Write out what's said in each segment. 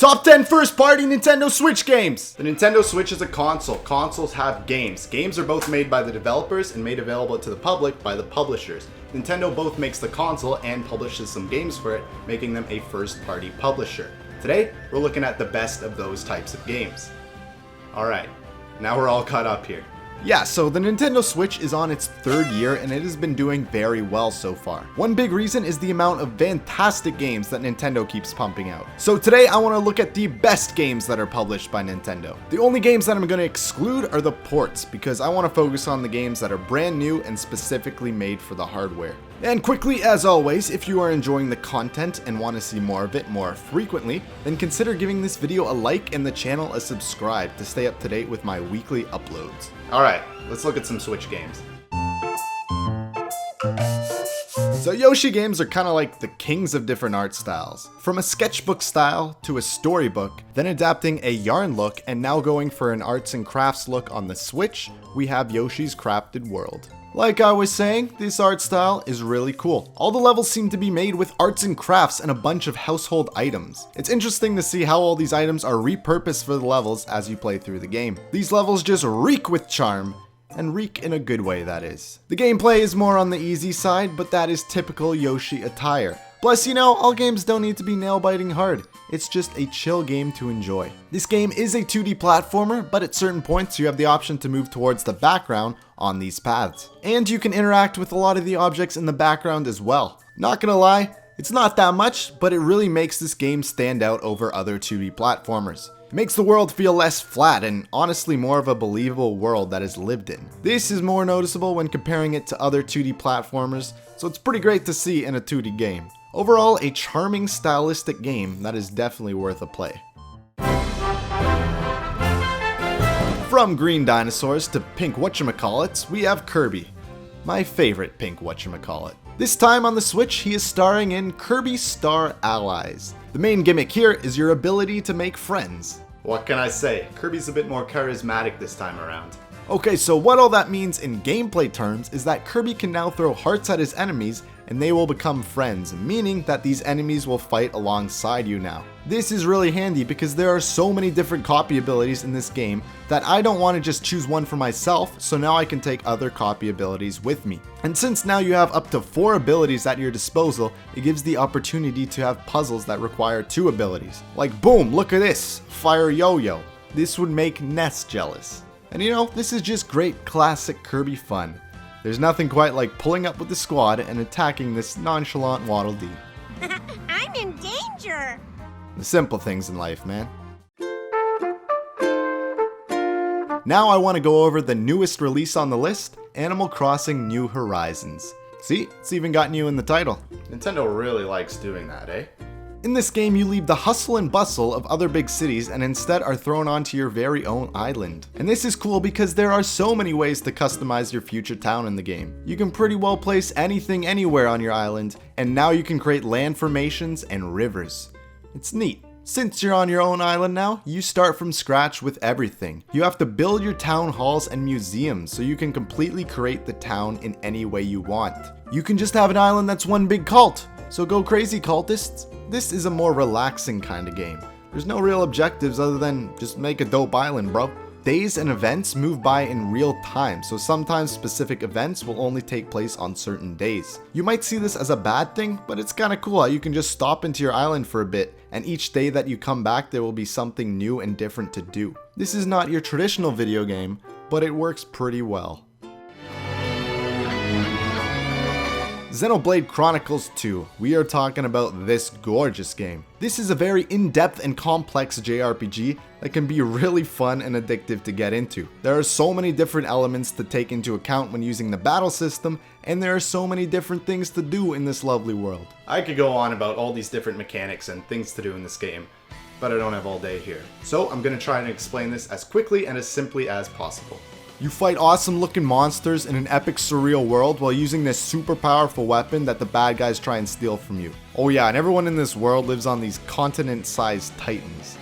Top 10 first-party Nintendo Switch games! The Nintendo Switch is a console. Consoles have games. Games are both made by the developers and made available to the public by the publishers. Nintendo both makes the console and publishes some games for it, making them a first-party publisher. Today, we're looking at the best of those types of games. Alright, now we're all caught up here. Yeah, so the Nintendo Switch is on its third year and it has been doing very well so far. One big reason is the amount of fantastic games that Nintendo keeps pumping out. So today I want to look at the best games that are published by Nintendo. The only games that I'm going to exclude are the ports, because I want to focus on the games that are brand new and specifically made for the hardware. And quickly, as always, if you are enjoying the content and want to see more of it more frequently, then consider giving this video a like and the channel a subscribe to stay up to date with my weekly uploads. Alright, let's look at some Switch games. So Yoshi games are kind of like the kings of different art styles. From a sketchbook style to a storybook, then adapting a yarn look, and now going for an arts and crafts look on the Switch, we have Yoshi's Crafted World. Like I was saying, this art style is really cool. All the levels seem to be made with arts and crafts and a bunch of household items. It's interesting to see how all these items are repurposed for the levels as you play through the game. These levels just reek with charm, and reek in a good way, that is. The gameplay is more on the easy side, but that is typical Yoshi attire. Plus, you know, all games don't need to be nail-biting hard. It's just a chill game to enjoy. This game is a 2D platformer, but at certain points you have the option to move towards the background on these paths. And you can interact with a lot of the objects in the background as well. Not gonna lie, it's not that much, but it really makes this game stand out over other 2D platformers. It makes the world feel less flat and honestly more of a believable world that is lived in. This is more noticeable when comparing it to other 2D platformers, so it's pretty great to see in a 2D game. Overall, a charming, stylistic game that is definitely worth a play. From green dinosaurs to pink whatchamacallits, we have Kirby. My favorite pink whatchamacallit. This time on the Switch, he is starring in Kirby Star Allies. The main gimmick here is your ability to make friends. What can I say? Kirby's a bit more charismatic this time around. Okay, so what all that means in gameplay terms is that Kirby can now throw hearts at his enemies and they will become friends, meaning that these enemies will fight alongside you now. This is really handy because there are so many different copy abilities in this game that I don't want to just choose one for myself, so now I can take other copy abilities with me. And since now you have up to 4 abilities at your disposal, it gives the opportunity to have puzzles that require 2 abilities. Like boom, look at this, fire yo-yo. This would make Ness jealous. And you know, this is just great classic Kirby fun. There's nothing quite like pulling up with the squad and attacking this nonchalant Waddle Dee. I'm in danger! The simple things in life, man. Now I want to go over the newest release on the list, Animal Crossing New Horizons. See, it's even got new in the title. Nintendo really likes doing that, eh? In this game, you leave the hustle and bustle of other big cities and instead are thrown onto your very own island. And this is cool because there are so many ways to customize your future town in the game. You can pretty well place anything anywhere on your island, and now you can create land formations and rivers. It's neat. Since you're on your own island now, you start from scratch with everything. You have to build your town halls and museums so you can completely create the town in any way you want. You can just have an island that's one big cult, so go crazy cultists. This is a more relaxing kind of game. There's no real objectives other than just make a dope island, bro. Days and events move by in real time, so sometimes specific events will only take place on certain days. You might see this as a bad thing, but it's kinda cool how you can just stop into your island for a bit, and each day that you come back there will be something new and different to do. This is not your traditional video game, but it works pretty well. Xenoblade Chronicles 2. We are talking about this gorgeous game. This is a very in-depth and complex JRPG that can be really fun and addictive to get into. There are so many different elements to take into account when using the battle system, and there are so many different things to do in this lovely world. I could go on about all these different mechanics and things to do in this game, but I don't have all day here. So I'm going to try and explain this as quickly and as simply as possible. You fight awesome looking monsters in an epic surreal world while using this super powerful weapon that the bad guys try and steal from you. Oh yeah, and everyone in this world lives on these continent-sized titans.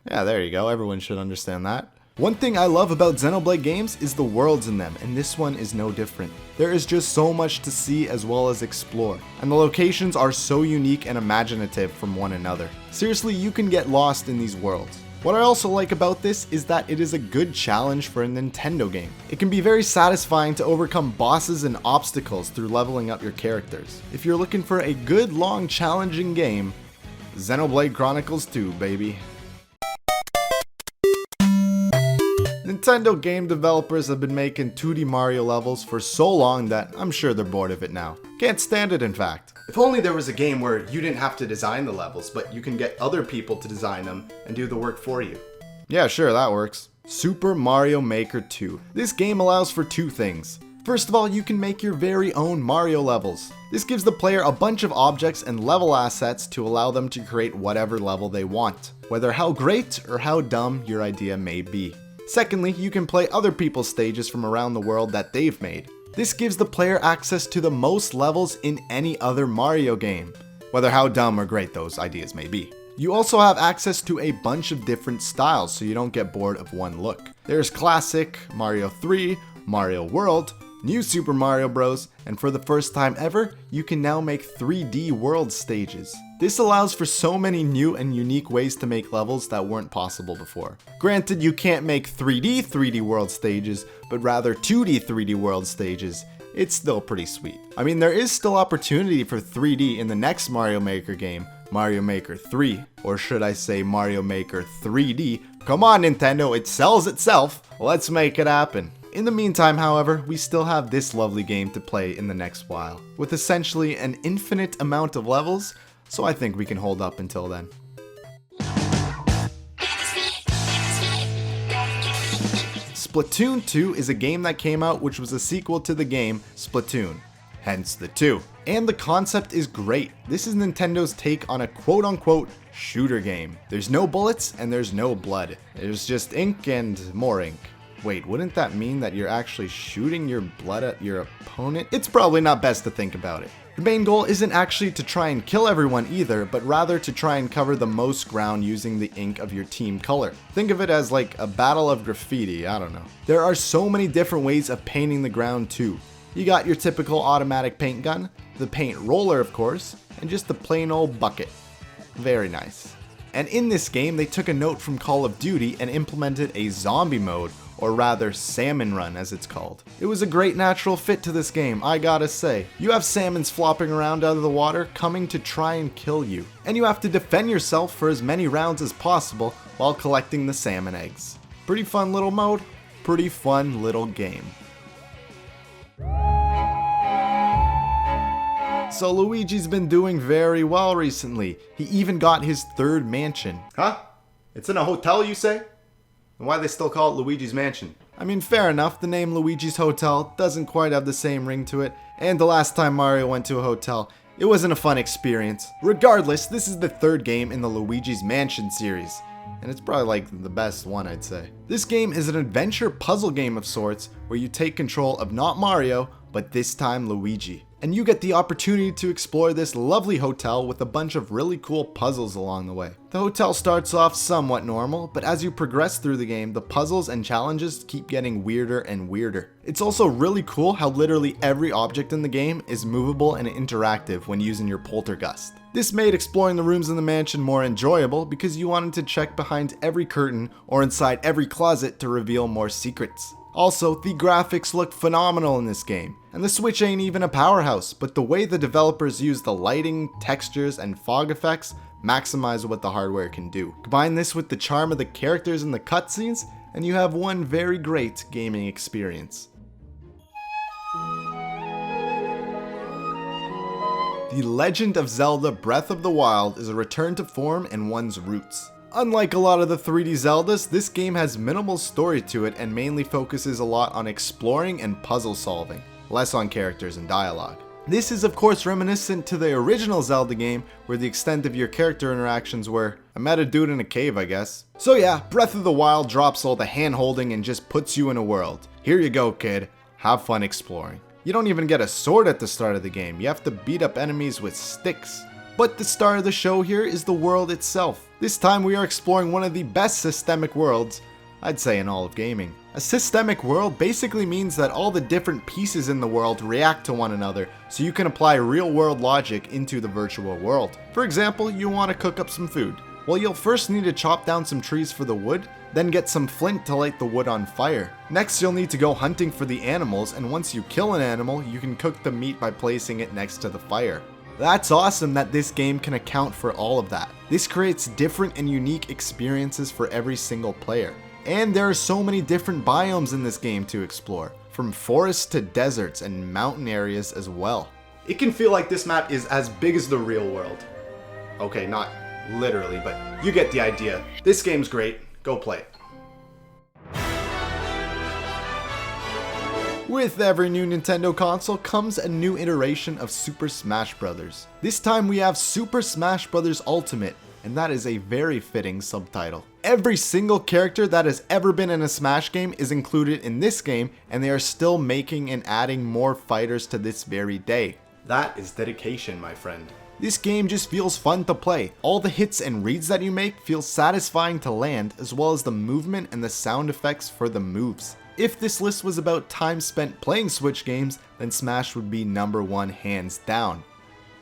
Yeah, there you go, everyone should understand that. One thing I love about Xenoblade games is the worlds in them, and this one is no different. There is just so much to see as well as explore, and the locations are so unique and imaginative from one another. Seriously, you can get lost in these worlds. What I also like about this is that it is a good challenge for a Nintendo game. It can be very satisfying to overcome bosses and obstacles through leveling up your characters. If you're looking for a good, long, challenging game, Xenoblade Chronicles 2, baby. Nintendo game developers have been making 2D Mario levels for so long that I'm sure they're bored of it now. Can't stand it, in fact. If only there was a game where you didn't have to design the levels, but you can get other people to design them and do the work for you. Yeah, sure, that works. Super Mario Maker 2. This game allows for two things. First of all, you can make your very own Mario levels. This gives the player a bunch of objects and level assets to allow them to create whatever level they want, whether how great or how dumb your idea may be. Secondly, you can play other people's stages from around the world that they've made. This gives the player access to the most levels in any other Mario game, whether how dumb or great those ideas may be. You also have access to a bunch of different styles so you don't get bored of one look. There's Classic, Mario 3, Mario World, New Super Mario Bros, and for the first time ever, you can now make 3D world stages. This allows for so many new and unique ways to make levels that weren't possible before. Granted, you can't make 3D world stages, but rather 2D 3D world stages. It's still pretty sweet. I mean, there is still opportunity for 3D in the next Mario Maker game, Mario Maker 3, or should I say Mario Maker 3D. Come on, Nintendo, it sells itself. Let's make it happen. In the meantime, however, we still have this lovely game to play in the next while, with essentially an infinite amount of levels, so I think we can hold up until then. Splatoon 2 is a game that came out which was a sequel to the game Splatoon, hence the 2. And the concept is great. This is Nintendo's take on a quote-unquote shooter game. There's no bullets and there's no blood. There's just ink and more ink. Wait, wouldn't that mean that you're actually shooting your blood at your opponent? It's probably not best to think about it. The main goal isn't actually to try and kill everyone either, but rather to try and cover the most ground using the ink of your team color. Think of it as like a battle of graffiti, I don't know. There are so many different ways of painting the ground too. You got your typical automatic paint gun, the paint roller of course, and just the plain old bucket. Very nice. And in this game, they took a note from Call of Duty and implemented a zombie mode, or rather salmon run as it's called. It was a great natural fit to this game, I gotta say. You have salmons flopping around out of the water coming to try and kill you, and you have to defend yourself for as many rounds as possible while collecting the salmon eggs. Pretty fun little mode, pretty fun little game. So Luigi's been doing very well recently. He even got his third mansion. Huh? It's in a hotel, you say? And why they still call it Luigi's Mansion? I mean, fair enough, the name Luigi's Hotel doesn't quite have the same ring to it, and the last time Mario went to a hotel, it wasn't a fun experience. Regardless, this is the third game in the Luigi's Mansion series, and it's probably like the best one, I'd say. This game is an adventure puzzle game of sorts, where you take control of not Mario, but this time Luigi. And you get the opportunity to explore this lovely hotel with a bunch of really cool puzzles along the way. The hotel starts off somewhat normal, but as you progress through the game, the puzzles and challenges keep getting weirder and weirder. It's also really cool how literally every object in the game is movable and interactive when using your poltergust. This made exploring the rooms in the mansion more enjoyable because you wanted to check behind every curtain or inside every closet to reveal more secrets. Also, the graphics look phenomenal in this game, and the Switch ain't even a powerhouse, but the way the developers use the lighting, textures, and fog effects maximize what the hardware can do. Combine this with the charm of the characters in the cutscenes, and you have one very great gaming experience. The Legend of Zelda Breath of the Wild is a return to form and one's roots. Unlike a lot of the 3D Zeldas, this game has minimal story to it and mainly focuses a lot on exploring and puzzle solving, less on characters and dialogue. This is of course reminiscent to the original Zelda game, where the extent of your character interactions were, I met a dude in a cave, I guess. So yeah, Breath of the Wild drops all the hand holding and just puts you in a world. Here you go, kid, have fun exploring. You don't even get a sword at the start of the game, you have to beat up enemies with sticks. But the star of the show here is the world itself. This time we are exploring one of the best systemic worlds, I'd say in all of gaming. A systemic world basically means that all the different pieces in the world react to one another, so you can apply real-world logic into the virtual world. For example, you want to cook up some food. Well, you'll first need to chop down some trees for the wood, then get some flint to light the wood on fire. Next, you'll need to go hunting for the animals, and once you kill an animal, you can cook the meat by placing it next to the fire. That's awesome that this game can account for all of that. This creates different and unique experiences for every single player. And there are so many different biomes in this game to explore, from forests to deserts and mountain areas as well. It can feel like this map is as big as the real world. Okay, not literally, but you get the idea. This game's great. Go play it. With every new Nintendo console comes a new iteration of Super Smash Bros. This time we have Super Smash Bros. Ultimate, and that is a very fitting subtitle. Every single character that has ever been in a Smash game is included in this game, and they are still making and adding more fighters to this very day. That is dedication, my friend. This game just feels fun to play. All the hits and reads that you make feel satisfying to land, as well as the movement and the sound effects for the moves. If this list was about time spent playing Switch games, then Smash would be #1 hands down.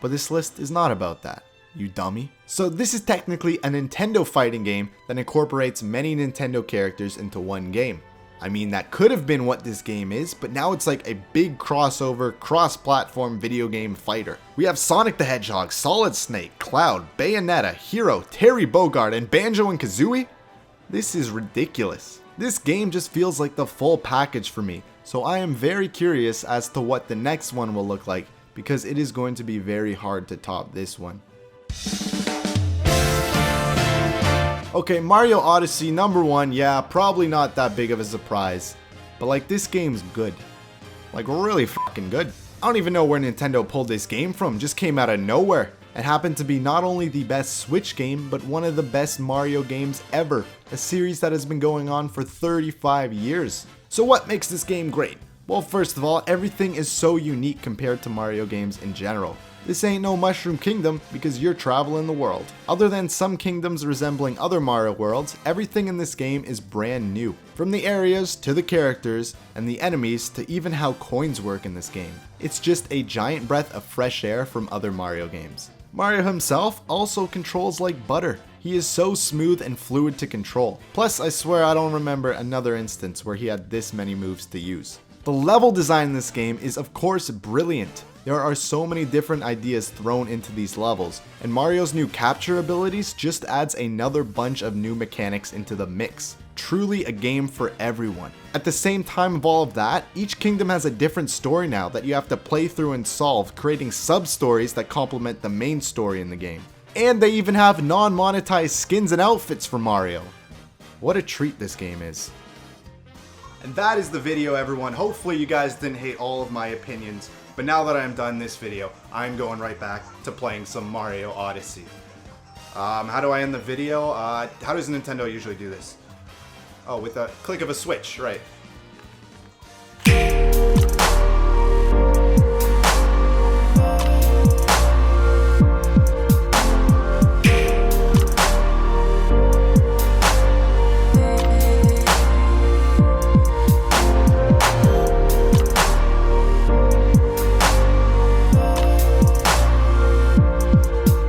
But this list is not about that, you dummy. So this is technically a Nintendo fighting game that incorporates many Nintendo characters into one game. I mean, that could have been what this game is, but now it's like a big crossover, cross-platform video game fighter. We have Sonic the Hedgehog, Solid Snake, Cloud, Bayonetta, Hero, Terry Bogard, and Banjo and Kazooie? This is ridiculous. This game just feels like the full package for me, so I am very curious as to what the next one will look like, because it is going to be very hard to top this one. Okay, Mario Odyssey #1, yeah, probably not that big of a surprise, but like this game's good. Like really fucking good. I don't even know where Nintendo pulled this game from, just came out of nowhere. It happened to be not only the best Switch game, but one of the best Mario games ever, a series that has been going on for 35 years. So what makes this game great? Well, first of all, everything is so unique compared to Mario games in general. This ain't no Mushroom Kingdom because you're traveling the world. Other than some kingdoms resembling other Mario worlds, everything in this game is brand new. From the areas to the characters and the enemies to even how coins work in this game. It's just a giant breath of fresh air from other Mario games. Mario himself also controls like butter. He is so smooth and fluid to control. Plus, I swear I don't remember another instance where he had this many moves to use. The level design in this game is of course brilliant. There are so many different ideas thrown into these levels, and Mario's new capture abilities just adds another bunch of new mechanics into the mix. Truly a game for everyone. At the same time of all of that, each kingdom has a different story now that you have to play through and solve, creating sub-stories that complement the main story in the game. And they even have non-monetized skins and outfits for Mario. What a treat this game is. And that is the video, everyone. Hopefully you guys didn't hate all of my opinions. But now that I'm done this video, I'm going right back to playing some Mario Odyssey. How do I end the video? How does Nintendo usually do this? Oh, with a click of a switch, right.